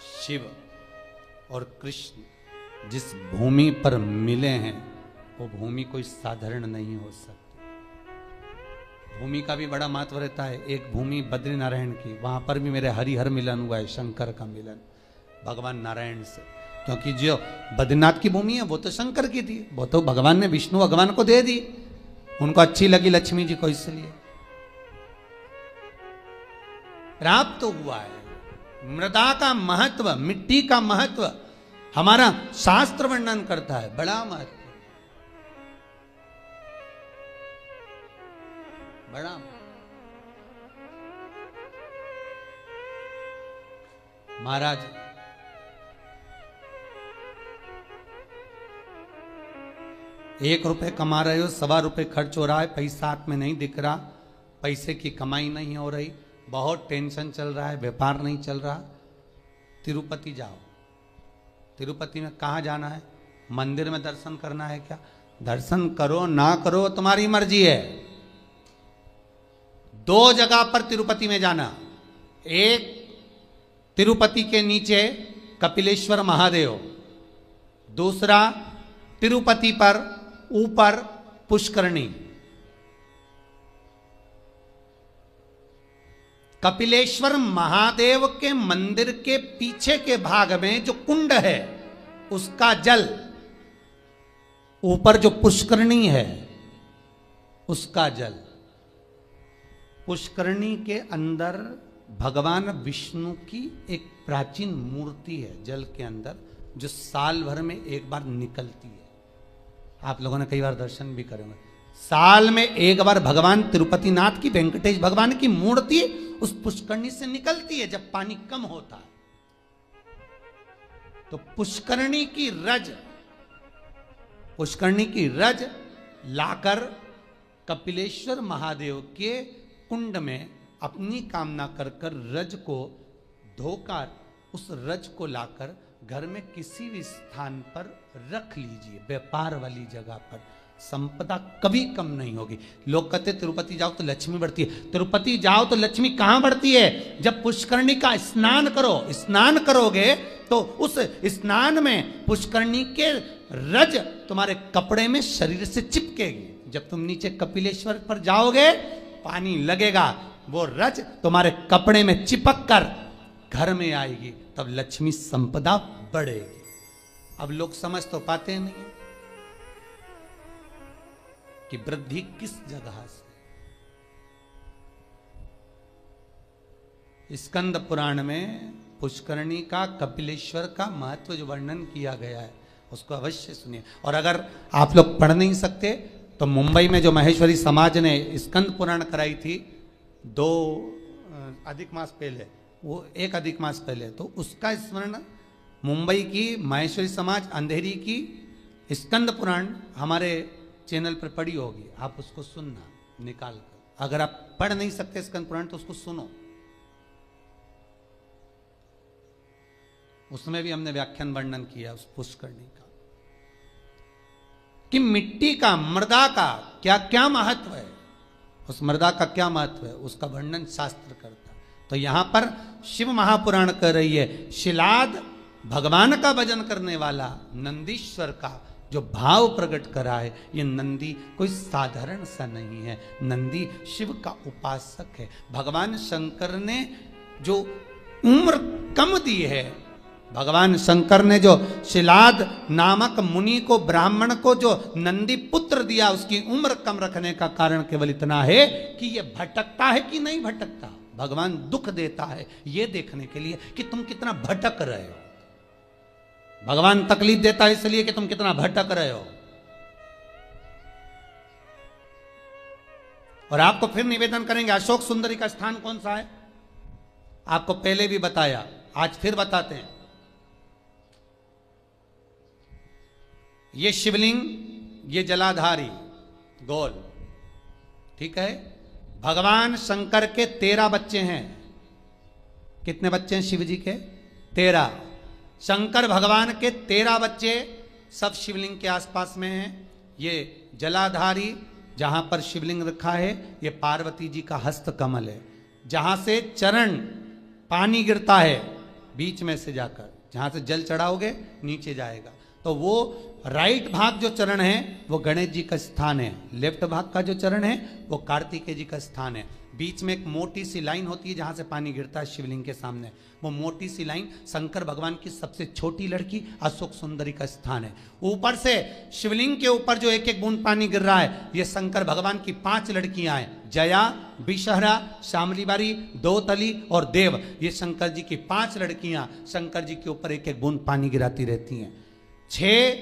शिव और कृष्ण जिस भूमि पर मिले हैं वो भूमि कोई साधारण नहीं हो सकती। भूमि का भी बड़ा महत्व रहता है। एक भूमि बद्रीनारायण की, वहां पर भी मेरे हरिहर मिलन हुआ है, शंकर का मिलन भगवान नारायण से। क्योंकि जो बद्रीनाथ की भूमि है वो तो शंकर की थी, वो तो भगवान ने विष्णु भगवान को दे दी, उनको अच्छी लगी लक्ष्मी जी को, इसलिए प्राप्त तो हुआ है। मृदा का महत्व, मिट्टी का महत्व हमारा शास्त्र वर्णन करता है, बड़ा महत्व, बड़ा। महाराज ₹1 कमा रहे हो, ₹1.25 खर्च हो रहा है, पैसा हाथ में नहीं दिख रहा, पैसे की कमाई नहीं हो रही, बहुत टेंशन चल रहा है, व्यापार नहीं चल रहा, तिरुपति जाओ। तिरुपति में कहाँ जाना है? मंदिर में दर्शन करना है क्या? दर्शन करो ना करो तुम्हारी मर्जी है। 2 जगह पर तिरुपति में जाना, एक तिरुपति के नीचे कपिलेश्वर महादेव, दूसरा तिरुपति पर ऊपर पुष्करणी। कपिलेश्वर महादेव के मंदिर के पीछे के भाग में जो कुंड है उसका जल, ऊपर जो पुष्करणी है उसका जल। पुष्करणी के अंदर भगवान विष्णु की एक प्राचीन मूर्ति है जल के अंदर, जो साल भर में एक बार निकलती है। आप लोगों ने कई बार दर्शन भी करे होंगे। साल में एक बार भगवान तिरुपति नाथ की, वेंकटेश भगवान की मूर्ति उस पुष्करणी से निकलती है जब पानी कम होता है। तो पुष्करणी की रज लाकर कपिलेश्वर महादेव के कुंड में अपनी कामना कर कर रज को धोकर, उस रज को लाकर घर में किसी भी स्थान पर रख लीजिए, व्यापार वाली जगह पर। संपदा कभी कम नहीं होगी। लोग कहते तिरुपति जाओ तो लक्ष्मी बढ़ती है। तिरुपति जाओ तो लक्ष्मी कहां बढ़ती है? जब पुष्करणी का स्नान करो। स्नान करोगे तो उस स्नान में पुष्करणी के रज तुम्हारे कपड़े में शरीर से चिपकेगी। जब तुम नीचे कपिलेश्वर पर जाओगे, पानी लगेगा, वो रज तुम्हारे कपड़े में चिपक कर घर में आएगी, तब लक्ष्मी संपदा बढ़ेगी। अब लोग समझ तो पाते नहीं कि वृद्धि किस जगह से। स्कंद पुराण में पुष्करणी का, कपिलेश्वर का महत्व जो वर्णन किया गया है उसको अवश्य सुनिए। और अगर आप लोग पढ़ नहीं सकते तो मुंबई में जो महेश्वरी समाज ने स्कंद पुराण कराई थी 2 अधिक मास पहले, वो 1 अधिक मास पहले, तो उसका स्मरण मुंबई की महेश्वरी समाज अंधेरी की स्कंद पुराण हमारे चैनल पर पड़ी होगी, आप उसको सुनना निकाल कर। अगर आप पढ़ नहीं सकते स्कंद पुराण तो उसको सुनो, उसमें भी हमने व्याख्यान वर्णन किया उस पुष्करणी का, कि मिट्टी का, मृदा का क्या क्या महत्व है, उस मृदा का क्या महत्व है, उसका वर्णन शास्त्र करता है। तो यहां पर शिव महापुराण कह रही है, शिलाद भगवान का भजन करने वाला नंदीश्वर का जो भाव प्रकट करा है, ये नंदी कोई साधारण सा नहीं है, नंदी शिव का उपासक है। भगवान शंकर ने जो उम्र कम दी है, भगवान शंकर ने जो शिलाद नामक मुनि को, ब्राह्मण को जो नंदी पुत्र दिया, उसकी उम्र कम रखने का कारण केवल इतना है कि ये भटकता है कि नहीं भटकता। भगवान दुख देता है ये देखने के लिए कि तुम कितना भटक रहे हो। भगवान तकलीफ देता है इसलिए कि तुम कितना भटक रहे हो। और आपको फिर निवेदन करेंगे, अशोक सुंदरी का स्थान कौन सा है? आपको पहले भी बताया, आज फिर बताते हैं। ये शिवलिंग, ये जलाधारी गोल, ठीक है। भगवान शंकर के 13 बच्चे हैं। कितने बच्चे हैं शिव जी के? 13। शंकर भगवान के 13 बच्चे सब शिवलिंग के आसपास में हैं। ये जलाधारी जहां पर शिवलिंग रखा है, ये पार्वती जी का हस्त कमल है। जहां से चरण पानी गिरता है बीच में से जाकर, जहां से जल चढ़ाओगे नीचे जाएगा। तो वो राइट भाग जो चरण है वो गणेश जी का स्थान है, लेफ्ट भाग का जो चरण है वो कार्तिकेय जी का स्थान है। बीच में एक मोटी सी लाइन होती है जहां से पानी गिरता है शिवलिंग के सामने, वो मोटी सी लाइन शंकर भगवान की सबसे छोटी लड़की अशोक सुंदरी का स्थान है। ऊपर से शिवलिंग के ऊपर जो एक एक बूंद पानी गिर रहा है ये शंकर भगवान की 5 लड़कियां हैं, जया, विषहरा, शामली बारी, दोतली और देव। ये शंकर जी की 5 लड़कियां शंकर जी के ऊपर एक एक बूंद पानी गिराती रहती हैं। 6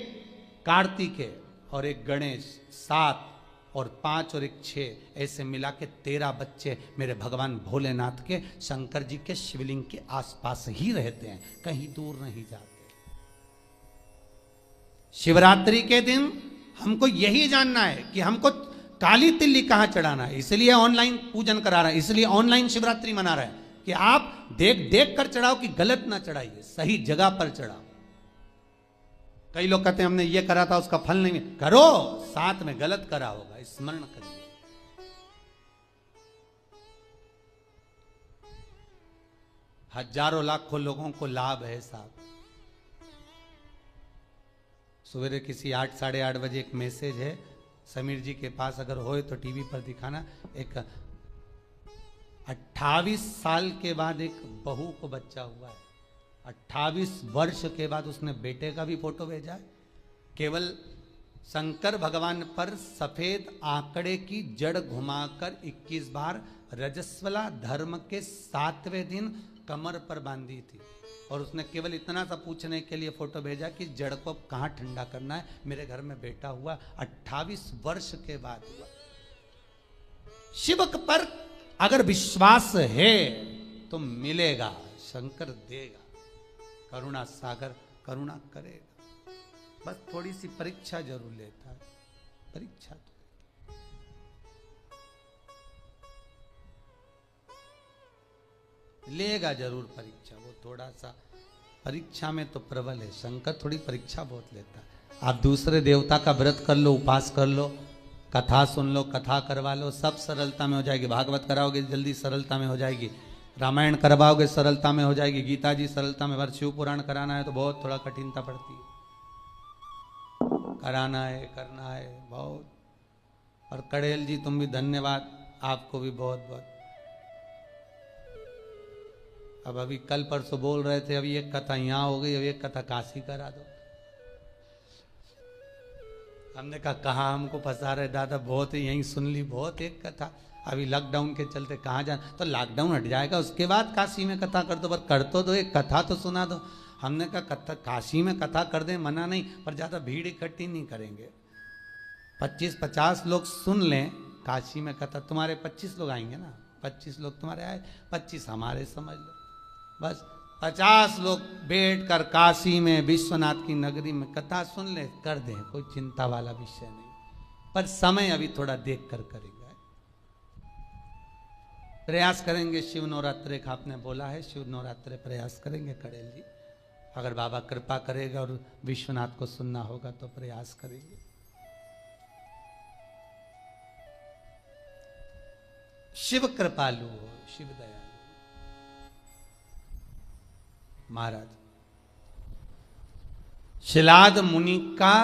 कार्तिकेय और एक गणेश, 7 और 5 और एक 6, ऐसे मिला के 13 बच्चे मेरे भगवान भोलेनाथ के शंकर जी के शिवलिंग के आसपास ही रहते हैं, कहीं दूर नहीं जाते। शिवरात्रि के दिन हमको यही जानना है कि हमको काली तिल्ली कहां चढ़ाना है, इसलिए ऑनलाइन पूजन करा रहा है, इसलिए ऑनलाइन शिवरात्रि मना रहा है कि आप देख देख कर चढ़ाओ कि गलत ना चढ़ाइए, सही जगह पर चढ़ाओ। कई लोग कहते हैं हमने ये करा था उसका फल नहीं, करो, साथ में गलत करा होगा, स्मरण करिए। हजारों लाखों लोगों को लाभ है साहब। सवेरे किसी 8 साढ़े 8 बजे एक मैसेज है, समीर जी के पास अगर होए तो टीवी पर दिखाना। एक 28 साल के बाद एक बहू को बच्चा हुआ है, 28 वर्ष के बाद उसने बेटे का भी फोटो भेजा है। केवल शंकर भगवान पर सफेद आंकड़े की जड़ घुमाकर 21 बार रजस्वला धर्म के 7वें दिन कमर पर बांधी थी, और उसने केवल इतना सा पूछने के लिए फोटो भेजा कि जड़ को कहाँ ठंडा करना है, मेरे घर में बेटा हुआ। 28 वर्ष के बाद हुआ। शिव पर अगर विश्वास है तो मिलेगा, शंकर देगा, करुणा सागर करुणा करेगा। बस थोड़ी सी परीक्षा जरूर लेता है, परीक्षा तो लेगा जरूर परीक्षा। वो थोड़ा सा परीक्षा में तो प्रबल है, शंकर थोड़ी परीक्षा बहुत लेता है। आप दूसरे देवता का व्रत कर लो, उपास कर लो, कथा सुन लो, कथा करवा लो, सब सरलता में हो जाएगी। भागवत कराओगे जल्दी सरलता में हो जाएगी, रामायण करवाओगे सरलता में हो जाएगी, गीता जी सरलता में। शिव पुराण कराना है तो बहुत थोड़ा कठिनता पड़ती है, कराना है, करना है बहुत। और कड़ेल जी तुम भी धन्यवाद, आपको भी बहुत बहुत। अब अभी कल परसों बोल रहे थे, अभी एक कथा यहाँ हो गई, अभी एक कथा काशी करा दो। हमने कहा कहाँ हमको फंसा रहे दादा, बहुत यहीं सुन ली, बहुत एक कथा। अभी लॉकडाउन के चलते कहाँ जाना, तो लॉकडाउन हट जाएगा उसके बाद काशी में कथा कर दो, पर कर तो दो, एक कथा तो सुना दो। हमने कहा कथा काशी में कथा कर दें, मना नहीं, पर ज़्यादा भीड़ इकट्ठी नहीं करेंगे। 25-50 लोग सुन लें काशी में कथा, तुम्हारे 25 लोग आएंगे ना, 25 लोग तुम्हारे आए, 25 हमारे समझ लो, बस 50 लोग बैठ कर काशी में विश्वनाथ की नगरी में कथा सुन ले, कर दें, कोई चिंता वाला विषय नहीं। पर समय अभी थोड़ा देख कर करेंगे, प्रयास करेंगे। शिव नवरात्रे का आपने बोला है, शिव नवरात्रे प्रयास करेंगे कड़ेल जी, अगर बाबा कृपा करेगा और विश्वनाथ को सुनना होगा तो प्रयास करेंगे। शिव कृपालु हो, शिव दयालु। महाराज शिलाद मुनि का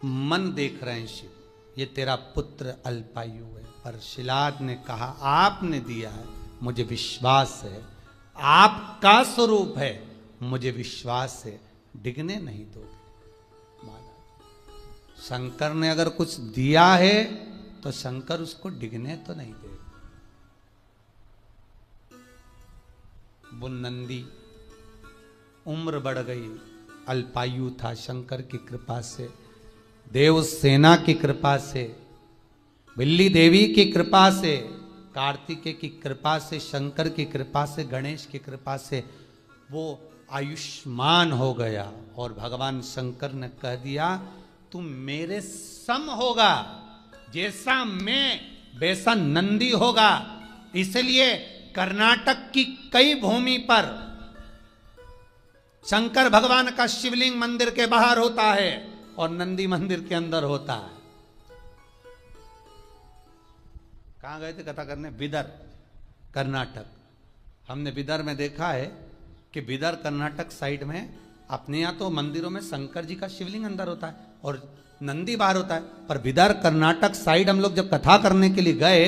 मन देख रहे हैं शिव, ये तेरा पुत्र अल्पायु है, पर शिलाद ने कहा आपने दिया है, मुझे विश्वास है, आपका स्वरूप है, मुझे विश्वास है, डिगने नहीं दोगे। महाराज शंकर ने अगर कुछ दिया है तो शंकर उसको डिगने तो नहीं देगा। वो नंदी उम्र बढ़ गई, अल्पायु था, शंकर की कृपा से, देव सेना की कृपा से, बिल्ली देवी की कृपा से, कार्तिकेय की कृपा से, शंकर की कृपा से, गणेश की कृपा से वो आयुष्मान हो गया। और भगवान शंकर ने कह दिया तू मेरे सम होगा, जैसा मैं वैसा नंदी होगा। इसलिए कर्नाटक की कई भूमि पर शंकर भगवान का शिवलिंग मंदिर के बाहर होता है और नंदी मंदिर के अंदर होता है। कहां गए थे कथा करने? बिदर, कर्नाटक। हमने बिदर में देखा है कि बिदर कर्नाटक साइड में अपने यहाँ तो मंदिरों में शंकर जी का शिवलिंग अंदर होता है और नंदी बाहर होता है, पर बिदर कर्नाटक साइड हम लोग जब कथा करने के लिए गए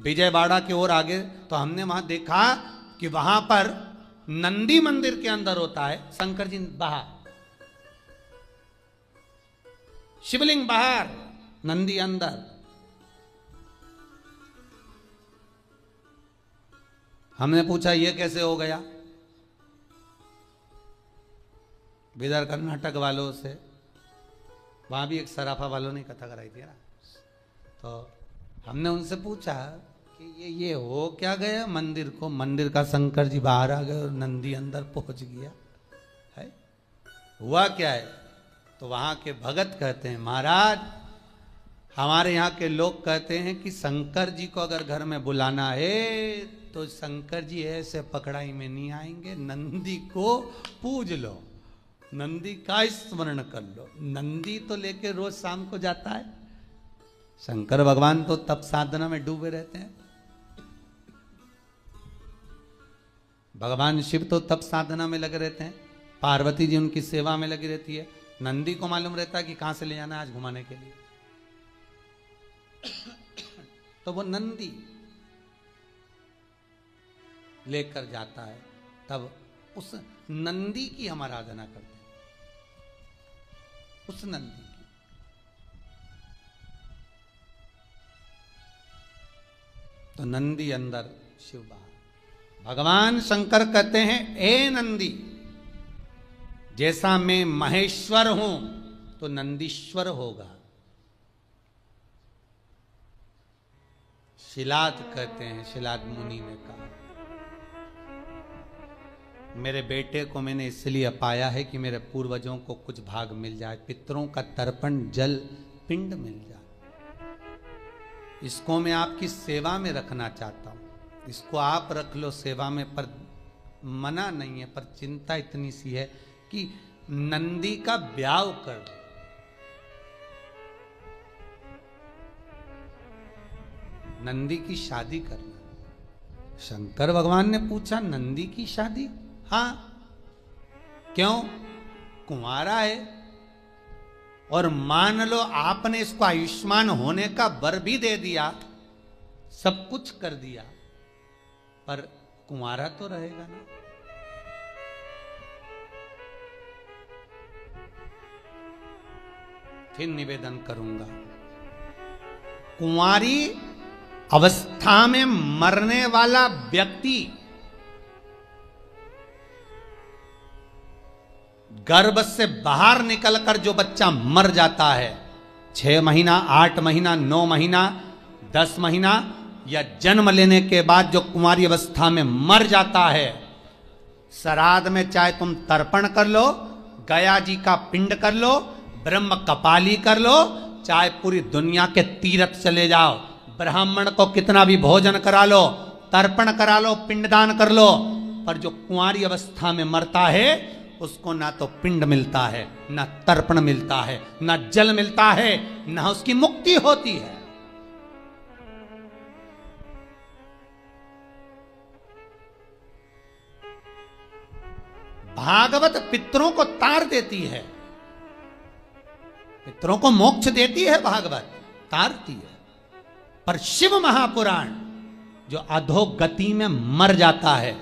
विजयवाड़ा की ओर आगे, तो हमने वहां देखा कि वहां पर नंदी मंदिर के अंदर होता है, शंकर जी बाहर, शिवलिंग बाहर, नंदी अंदर। हमने पूछा ये कैसे हो गया बिदर कर्नाटक वालों से, वहां भी एक सराफा वालों ने कथा कराई थी ना, तो हमने उनसे पूछा कि ये हो क्या गया मंदिर को, मंदिर का शंकर जी बाहर आ गए और नंदी अंदर पहुंच गया है, हुआ क्या है? तो वहां के भगत कहते हैं महाराज हमारे यहाँ के लोग कहते हैं कि शंकर जी को अगर घर में बुलाना है तो शंकर जी ऐसे पकड़ाई में नहीं आएंगे, नंदी को पूज लो, नंदी का स्मरण कर लो। नंदी तो लेके रोज शाम को जाता है, शंकर भगवान तो तप साधना में डूबे रहते हैं, भगवान शिव तो तप साधना में लगे रहते हैं, पार्वती जी उनकी सेवा में लगी रहती है, नंदी को मालूम रहता है कि कहां से ले जाना है आज घुमाने के लिए, तो वो नंदी लेकर जाता है, तब उस नंदी की हम आराधना करते हैं, उस नंदी की। तो नंदी अंदर शिव बाहर। भगवान शंकर कहते हैं ए नंदी जैसा मैं महेश्वर हूं तो नंदीश्वर होगा। शिलाद कहते हैं, शिलाद मुनि ने कहा मेरे बेटे को मैंने इसलिए पाया है कि मेरे पूर्वजों को कुछ भाग मिल जाए, पितरों का तर्पण जल पिंड मिल जाए, इसको मैं आपकी सेवा में रखना चाहता हूं, इसको आप रख लो सेवा में, पर मना नहीं है, पर चिंता इतनी सी है कि नंदी का ब्याह कर दो। नंदी की शादी करना। शंकर भगवान ने पूछा नंदी की शादी? हाँ, क्यों? कुंवारा है और मान लो आपने इसको आयुष्मान होने का वर भी दे दिया, सब कुछ कर दिया, पर कुंवारा तो रहेगा ना। फिर निवेदन करूंगा, कुंवारी अवस्था में मरने वाला व्यक्ति गर्भ से बाहर निकलकर जो बच्चा मर जाता है, 6 महीना, 8 महीना, 9 महीना, 10 महीना या जन्म लेने के बाद जो कुंवारी अवस्था में मर जाता है, श्राद्ध में चाहे तुम तर्पण कर लो, गया जी का पिंड कर लो, ब्रह्म कपाली कर लो, चाहे पूरी दुनिया के तीर्थ चले जाओ, ब्राह्मण को कितना भी भोजन करा लो, तर्पण करा लो, पिंडदान कर लो, पर जो कुंवारी अवस्था में मरता है उसको ना तो पिंड मिलता है, ना तर्पण मिलता है, ना जल मिलता है, ना उसकी मुक्ति होती है। भागवत पितरों को तार देती है, पितरों को मोक्ष देती है, भागवत तारती है, पर शिव महापुराण जो अधोगति में मर जाता है,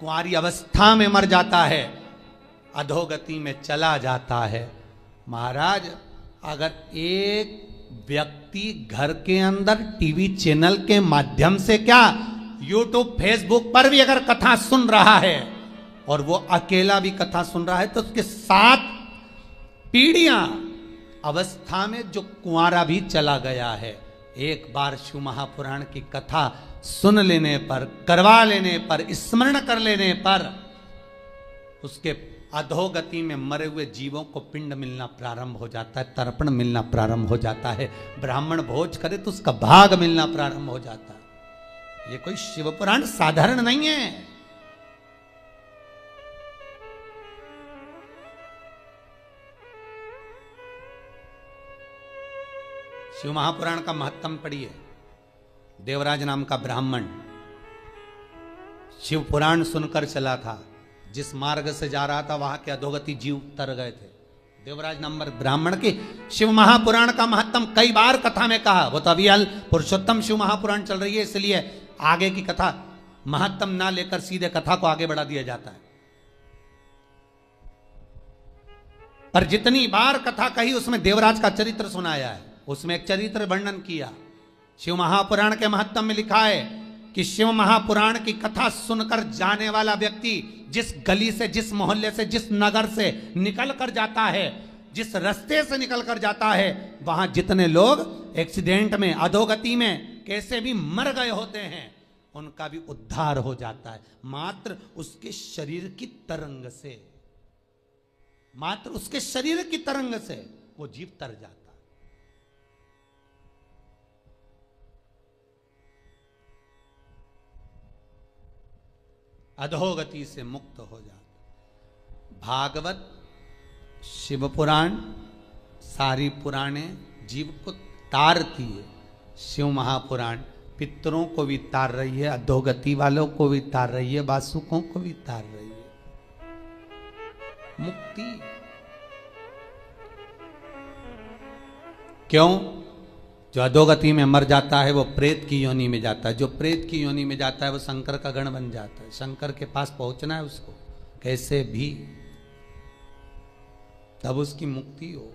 कुंवारी अवस्था में मर जाता है, अधोगति में चला जाता है। महाराज अगर एक व्यक्ति घर के अंदर टीवी चैनल के माध्यम से क्या यूट्यूब फेसबुक पर भी अगर कथा सुन रहा है और वो अकेला भी कथा सुन रहा है, तो उसके 7 पीढ़ियां अवस्था में जो कुंवारा भी चला गया है, एक बार शिव महापुराण की कथा सुन लेने पर, करवा लेने पर, स्मरण कर लेने पर उसके अधोगति में मरे हुए जीवों को पिंड मिलना प्रारंभ हो जाता है, तर्पण मिलना प्रारंभ हो जाता है, ब्राह्मण भोज करे तो उसका भाग मिलना प्रारंभ हो जाता है। ये कोई शिव पुराण साधारण नहीं है। शिव महापुराण का महत्तम पढ़िए। देवराज नाम का ब्राह्मण शिव पुराण सुनकर चला था, जिस मार्ग से जा रहा था वहां के अधोगति जीव तर गए थे। देवराज नंबर ब्राह्मण की शिव महापुराण का महत्व कई बार कथा में कहा। वो तो अभी पुरुषोत्तम शिव महापुराण चल रही है, इसलिए आगे की कथा महत्व ना लेकर सीधे कथा को आगे बढ़ा दिया जाता है। पर जितनी बार कथा कही उसमें देवराज का चरित्र सुनाया है, उसमें एक चरित्र वर्णन किया। शिव महापुराण के महत्व में लिखा है कि शिव महापुराण की कथा सुनकर जाने वाला व्यक्ति जिस गली से, जिस मोहल्ले से, जिस नगर से निकल कर जाता है, जिस रास्ते से निकल कर जाता है, वहां जितने लोग एक्सीडेंट में, अधोगति में कैसे भी मर गए होते हैं, उनका भी उद्धार हो जाता है, मात्र उसके शरीर की तरंग से। मात्र उसके शरीर की तरंग से वो जीव तर जाता है। अधोगति से मुक्त हो जाता। भागवत, शिव पुराण, सारी पुराणे जीव को तारती है। शिव महापुराण पितरों को भी तार रही है, अधोगति वालों को भी तार रही है, वासुकों को भी तार रही है। मुक्ति क्यों? जो अधोगति में मर जाता है वो प्रेत की योनि में जाता है। जो प्रेत की योनि में जाता है वो शंकर का गण बन जाता है। शंकर के पास पहुंचना है उसको कैसे भी, तब उसकी मुक्ति हो।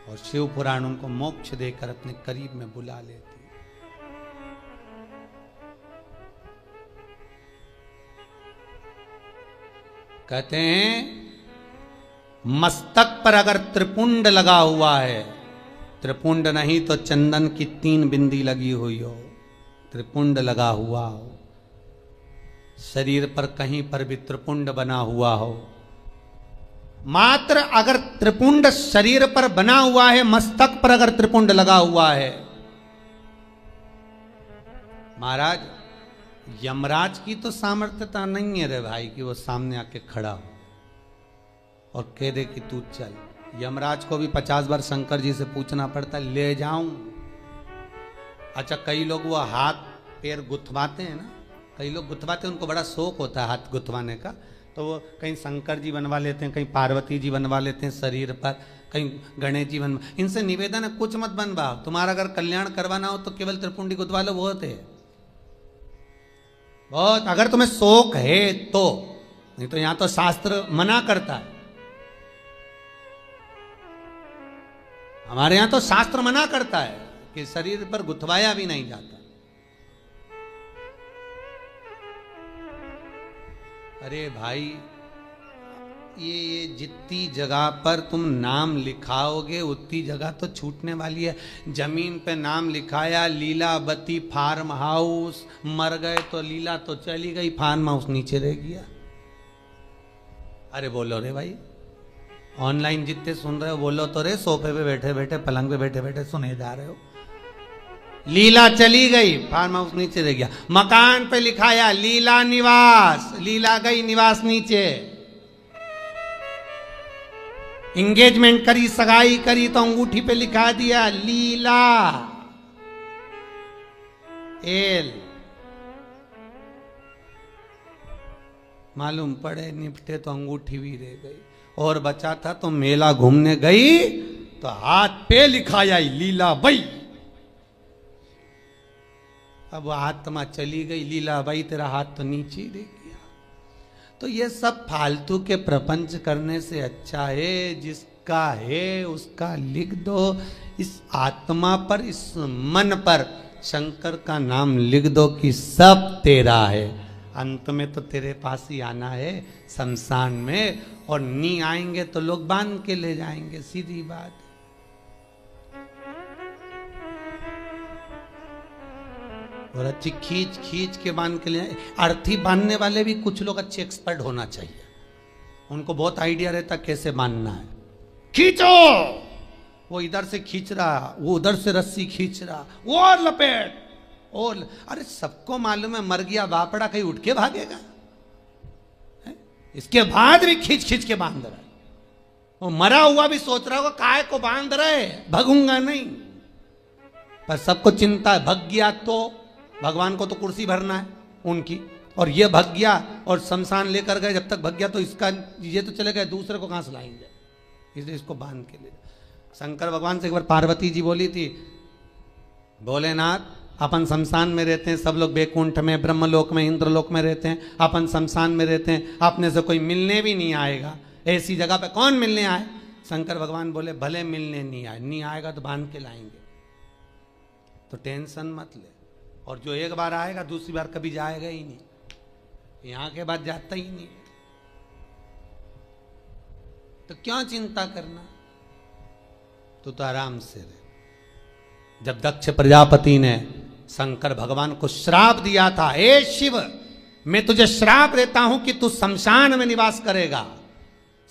और शिव पुराण उनको मोक्ष देकर अपने करीब में बुला लेती है। कहते हैं मस्तक पर अगर त्रिपुंड लगा हुआ है, त्रिपुंड नहीं तो चंदन की 3 बिंदी लगी हुई हो, त्रिपुंड लगा हुआ हो, शरीर पर कहीं पर भी त्रिपुंड बना हुआ हो, मात्र अगर त्रिपुंड शरीर पर बना हुआ है, मस्तक पर अगर त्रिपुंड लगा हुआ है, महाराज यमराज की तो सामर्थ्यता नहीं है रे भाई कि वो सामने आके खड़ा हो और कह दे कि तू चल। यमराज को भी 50 बार शंकर जी से पूछना पड़ता है, ले जाऊं? अच्छा, कई लोग वो हाथ पैर गुथवाते हैं ना, कई लोग गुथवाते हैं, उनको बड़ा शौक होता है हाथ गुथवाने का, तो वो कहीं शंकर जी बनवा लेते हैं, कहीं पार्वती जी बनवा लेते हैं शरीर पर, कहीं गणेश जी बनवा। इनसे निवेदन है कुछ मत बनवाओ, तुम्हारा अगर कल्याण करवाना हो तो केवल त्रिपुंडी गुथवा लो, बहुत है, बहुत। अगर तुम्हें शौक है तो, नहीं तो यहां तो शास्त्र मना करता है। हमारे यहां तो शास्त्र मना करता है कि शरीर पर गुथवाया भी नहीं जाता। अरे भाई, ये जितनी जगह पर तुम नाम लिखाओगे उतनी जगह तो छूटने वाली है। जमीन पे नाम लिखाया लीलावती फार्म हाउस, मर गए तो लीला तो चली गई, फार्म हाउस नीचे रह गया। अरे बोलो रे भाई, ऑनलाइन जितने सुन रहे हो बोलो तो रे, सोफे पे बैठे बैठे, पलंग पे बैठे बैठे सुने जा रहे हो। लीला चली गई, फार्म हाउस नीचे रह गया। मकान पे लिखाया लीला निवास, लीला गई, निवास नीचे। एंगेजमेंट करी, सगाई करी तो अंगूठी पे लिखा दिया लीला एल। मालूम पड़े निपटे तो अंगूठी भी रह गई। और बचा था तो मेला घूमने गई तो हाथ पे लिखाया लीला बाई। अब आत्मा चली गई, लीला बाई तेरा हाथ तो नीचे रह गया। तो ये सब फालतू के प्रपंच करने से अच्छा है जिसका है उसका लिख दो। इस आत्मा पर, इस मन पर शंकर का नाम लिख दो कि सब तेरा है। अंत में तो तेरे पास ही आना है शमशान में, और नी आएंगे तो लोग बांध के ले जाएंगे, सीधी बात। और अच्छी खींच खींच के बांध के ले। अर्थी बांधने वाले भी कुछ लोग अच्छे एक्सपर्ट होना चाहिए, उनको बहुत आइडिया रहता कैसे बांधना है। खींचो, वो इधर से खींच रहा, वो उधर से रस्सी खींच रहा, वो और लपेट और। अरे सबको मालूम है मर गया बापड़ा कहीं उठ के भागेगा है? इसके बाद भी खींच खींच के बांध रहा है। वो मरा हुआ भी सोच रहा होगा काय को बांध रहे, भगूंगा नहीं। पर सबको चिंता है, भग गया तो भगवान को तो कुर्सी भरना है उनकी, और ये भग गया और शमशान लेकर गए, जब तक भग गया तो इसका ये तो चले गए, दूसरे को कहां से लाएंगे, इसलिए इसको बांध के ले। शंकर भगवान से एक बार पार्वती जी बोली थी, भोलेनाथ अपन शमशान में रहते हैं, सब लोग बैकुंठ में, ब्रह्मलोक में, इंद्रलोक में रहते हैं, अपन शमशान में रहते हैं, अपने से कोई मिलने भी नहीं आएगा, ऐसी जगह पे कौन मिलने आए। शंकर भगवान बोले भले मिलने नहीं आएगा तो बांध के लाएंगे, तो टेंशन मत ले, और जो एक बार आएगा दूसरी बार कभी जाएगा ही नहीं, यहां के बाद जाता ही नहीं, तो क्यों चिंता करना, तो आराम से रहे। जब दक्ष प्रजापति ने शंकर भगवान को श्राप दिया था, हे शिव मैं तुझे श्राप देता हूं कि तू शमशान में निवास करेगा,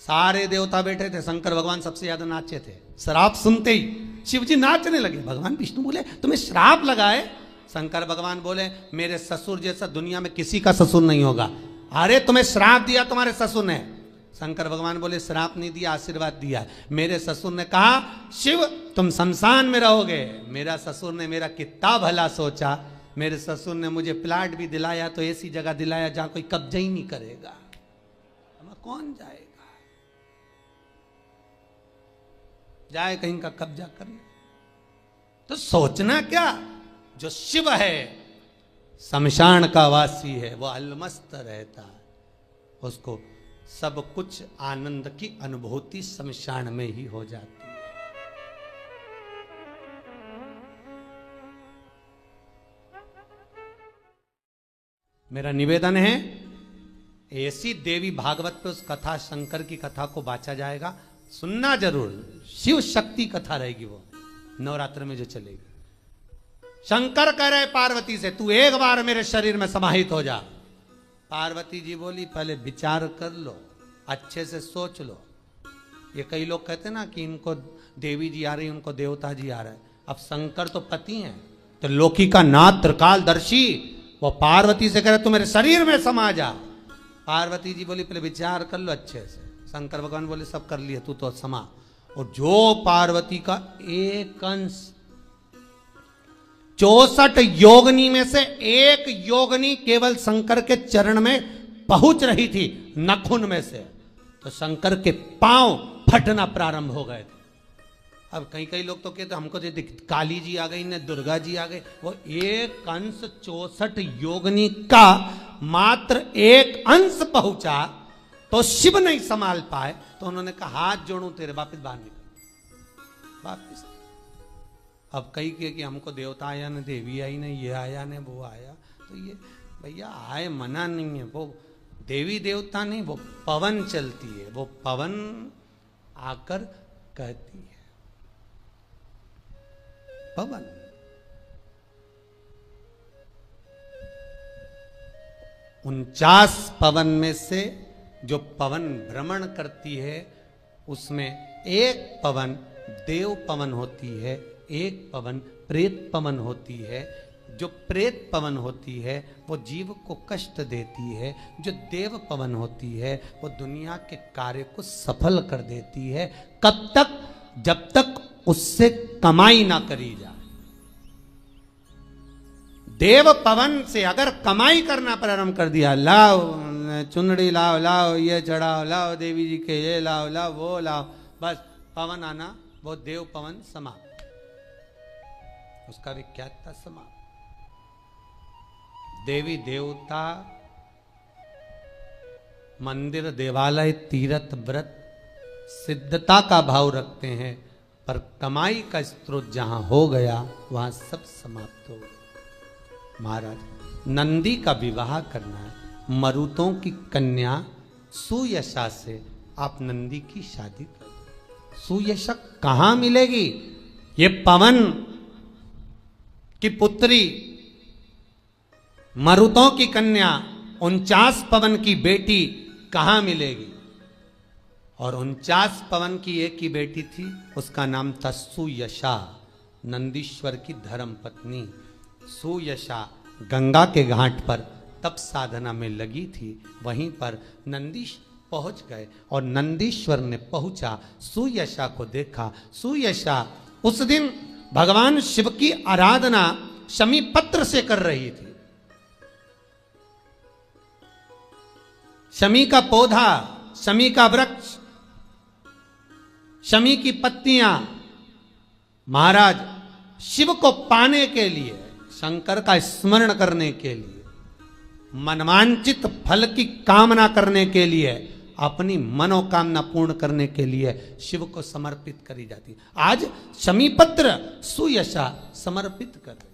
सारे देवता बैठे थे, शंकर भगवान सबसे ज्यादा नाचे थे। श्राप सुनते ही शिव जी नाचने लगे। भगवान विष्णु बोले तुम्हें श्राप लगाए। शंकर भगवान बोले मेरे ससुर जैसा दुनिया में किसी का ससुर नहीं होगा। अरे तुम्हें श्राप दिया तुम्हारे ससुर ने। शंकर भगवान बोले श्राप नहीं दिया, आशीर्वाद दिया। मेरे ससुर ने कहा शिव तुम शमशान में रहोगे। मेरा ससुर ने मेरा कितना भला सोचा, मेरे ससुर ने मुझे प्लाट भी दिलाया, तो ऐसी जगह दिलाया जहां कोई कब्जा ही नहीं करेगा, कौन जाएगा, जाए कहीं का कब्जा करने। तो सोचना क्या, जो शिव है शमशान का वासी है, वो अलमस्त रहता है, उसको सब कुछ आनंद की अनुभूति शमशान में ही हो जाती है। मेरा निवेदन है ऐसी देवी भागवत पे उस कथा, शंकर की कथा को बांचा जाएगा, सुनना जरूर। शिव शक्ति कथा रहेगी, वो नवरात्र में जो चलेगी। शंकर कह रहे पार्वती से तू एक बार मेरे शरीर में समाहित हो जा। पार्वती जी बोली पहले विचार कर लो, अच्छे से सोच लो। ये कई लोग कहते ना कि इनको देवी जी आ रही, उनको देवता जी आ रहे हैं। अब शंकर तो पति हैं, तो लोकी का नाथ त्रिकालदर्शी, वो पार्वती से कह रहे तू मेरे शरीर में समा जा। पार्वती जी बोली पहले विचार कर लो अच्छे से। शंकर भगवान बोले सब कर लिए, तू तो समा। और जो पार्वती का एक अंश 64 योगनी में से एक योगनी केवल शंकर के चरण में पहुंच रही थी, नखुन में से, तो शंकर के पांव फटना प्रारंभ हो गए थे। अब कई लोग तो कहते हमको तो काली जी आ गई ने, दुर्गा जी आ गई। वो एक अंश 64 योगनी का मात्र एक अंश पहुंचा, तो शिव नहीं संभाल पाए, तो उन्होंने कहा हाथ जोड़ू तेरे, वापिस बाहर निकल वापिस। अब कई के कि हमको देवता आया न, देवी आई न, ये आया न, वो आया। तो ये भैया आए मना नहीं है, वो देवी देवता नहीं, वो पवन चलती है, वो पवन आकर कहती है, पवन। उनचास पवन में से जो पवन भ्रमण करती है, उसमें एक पवन देव पवन होती है, एक पवन प्रेत पवन होती है। जो प्रेत पवन होती है वो जीव को कष्ट देती है, जो देव पवन होती है वो दुनिया के कार्य को सफल कर देती है। कब तक? जब तक उससे कमाई ना करी जाए। देव पवन से अगर कमाई करना प्रारंभ कर दिया, लाओ चुनड़ी लाओ, लाओ ये चढ़ाओ, लाओ देवी जी के ये लाओ, लाओ वो लाओ, बस पवन आना, वो देव पवन समाप्त, उसका विख्यातता समाप्त। देवी देवता मंदिर देवालय तीर्थ व्रत सिद्धता का भाव रखते हैं, पर कमाई का स्रोत जहां हो गया वहां सब समाप्त हो गया। महाराज नंदी का विवाह करना है, मरुतों की कन्या सुयशा से आप नंदी की शादी कर दो। सुयशा कहां मिलेगी? ये पवन की पुत्री, मरुतों की कन्या, 49 पवन की बेटी कहां मिलेगी? और 49 पवन की एक ही बेटी थी, उसका नाम था सुयशा, नंदीश्वर की धर्म पत्नी। सुयशा गंगा के घाट पर तप साधना में लगी थी, वहीं पर नंदीश पहुंच गए और नंदीश्वर ने पहुंचा, सुयशा को देखा। सुयशा उस दिन भगवान शिव की आराधना शमी पत्र से कर रही थी। शमी का पौधा, शमी का वृक्ष, शमी की पत्तियां महाराज शिव को पाने के लिए, शंकर का स्मरण करने के लिए, मनवांचित फल की कामना करने के लिए, अपनी मनोकामना पूर्ण करने के लिए शिव को समर्पित करी जाती। आज शमी पत्र सुयशा समर्पित कर रही,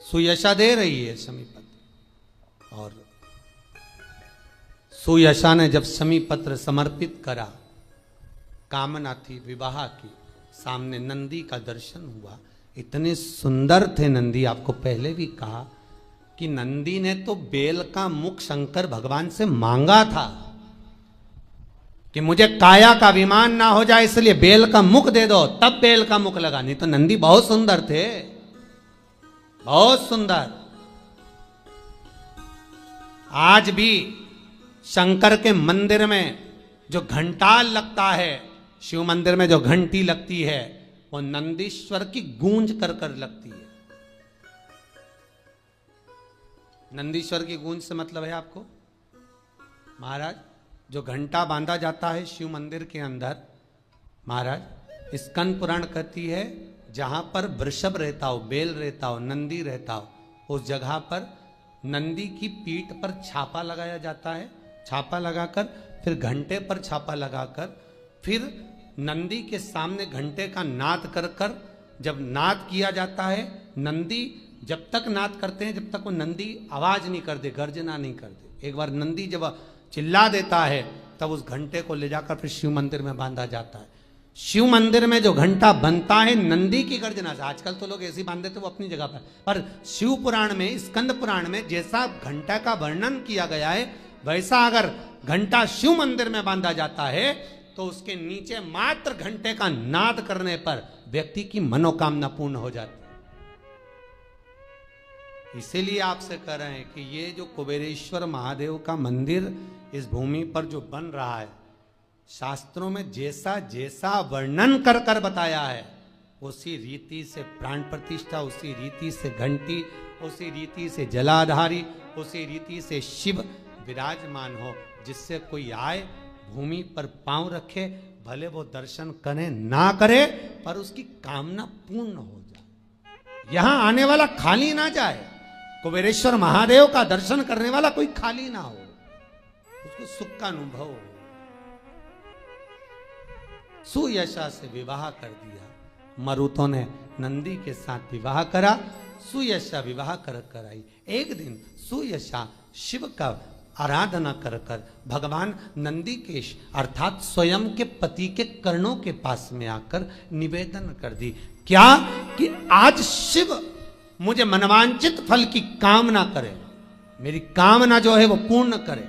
सुयशा दे रही है शमी पत्र। और सुयशा ने जब शमी पत्र समर्पित करा, कामना थी विवाह की, सामने नंदी का दर्शन हुआ। इतने सुंदर थे नंदी, आपको पहले भी कहा कि नंदी ने तो बेल का मुख शंकर भगवान से मांगा था कि मुझे काया का अभिमान ना हो जाए, इसलिए बेल का मुख दे दो, तब बेल का मुख लगा। नहीं तो नंदी बहुत सुंदर थे, बहुत सुंदर। आज भी शंकर के मंदिर में जो घंटाल लगता है, शिव मंदिर में जो घंटी लगती है, वो नंदीश्वर की गूंज कर कर लगती है। नंदीश्वर की गूंज से मतलब है आपको महाराज, जो घंटा बांधा जाता है शिव मंदिर के अंदर, महाराज स्कंद पुराण कहती है जहां पर वृषभ रहता हो, बेल रहता हो, नंदी रहता हो, उस जगह पर नंदी की पीठ पर छापा लगाया जाता है। छापा लगाकर फिर घंटे पर छापा लगाकर फिर नंदी के सामने घंटे का नाद कर कर जब नाद किया जाता है, नंदी जब तक नाद करते हैं जब तक वो नंदी आवाज नहीं कर दे, गर्जना नहीं कर दे। एक बार नंदी जब चिल्ला देता है तब उस घंटे को ले जाकर फिर शिव मंदिर में बांधा जाता है। शिव मंदिर में जो घंटा बनता है नंदी की गर्जना से। आजकल तो लोग ऐसे ही बांध देते वो अपनी जगह पर शिव पुराण में, स्कंद पुराण में जैसा घंटा का वर्णन किया गया है, वैसा अगर घंटा शिव मंदिर में बांधा जाता है तो उसके नीचे मात्र घंटे का नाद करने पर व्यक्ति की मनोकामना पूर्ण हो जाती है। इसीलिए आपसे कह रहे हैं कि ये जो कुबेरेश्वर महादेव का मंदिर इस भूमि पर जो बन रहा है, शास्त्रों में जैसा जैसा वर्णन कर कर बताया है, उसी रीति से प्राण प्रतिष्ठा, उसी रीति से घंटी, उसी रीति से जलाधारी, उसी रीति से शिव विराजमान हो, जिससे कोई आए भूमि पर पांव रखे, भले वो दर्शन करे ना करे, पर उसकी कामना पूर्ण हो जाए। यहां आने वाला खाली ना जाए, कुबेरेश्वर महादेव का दर्शन करने वाला कोई खाली ना हो, उसको सुख का अनुभव हो। सुयशा से विवाह कर दिया, मरुतों ने नंदी के साथ विवाह करा, सुयशा विवाह कर आई। एक दिन सुयशा शिव का आराधना कर कर भगवान नंदीकेश अर्थात स्वयं के पति के कर्णों के पास में आकर निवेदन कर दी, क्या कि आज शिव मुझे मनवांचित फल की कामना करे, मेरी कामना जो है वो पूर्ण करे।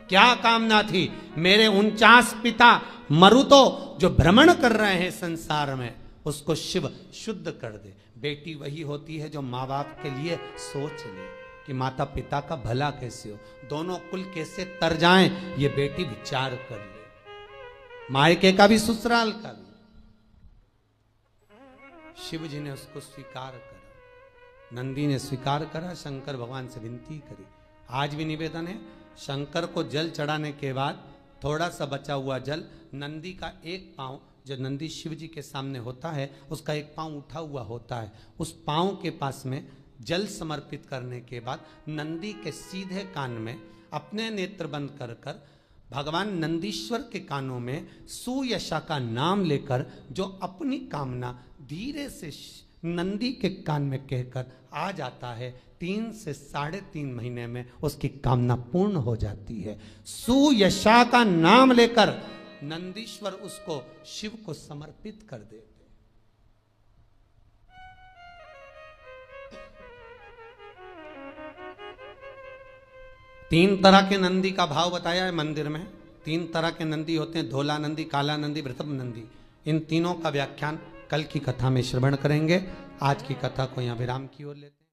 क्या कामना थी? मेरे 49 पिता मरुतो जो भ्रमण कर रहे हैं संसार में, उसको शिव शुद्ध कर दे। बेटी वही होती है जो माँ बाप के लिए सोच ले कि माता पिता का भला कैसे हो, दोनों कुल कैसे तर जाएं, ये बेटी विचार कर ले, मायके का भी ससुराल का भी। शिव जी ने उसको स्वीकार करा, नंदी ने स्वीकार करा, शंकर भगवान से विनती करी। आज भी निवेदन है, शंकर को जल चढ़ाने के बाद थोड़ा सा बचा हुआ जल, नंदी का एक पांव जो नंदी शिव जी के सामने होता है, उसका एक पांव उठा हुआ होता है, उस पांव के पास में जल समर्पित करने के बाद नंदी के सीधे कान में अपने नेत्र बंद कर कर भगवान नंदीश्वर के कानों में सुयशा का नाम लेकर जो अपनी कामना धीरे से नंदी के कान में कहकर आ जाता है, 3 से 3.5 महीने में उसकी कामना पूर्ण हो जाती है। सुयशा का नाम लेकर नंदीश्वर उसको शिव को समर्पित कर देते। तीन तरह के नंदी का भाव बताया है मंदिर में। 3 तरह के नंदी होते हैं, धोला नंदी, काला नंदी, वृषभ नंदी। इन तीनों का व्याख्यान कल की कथा में श्रवण करेंगे। आज की कथा को यहाँ विराम की ओर लेते हैं।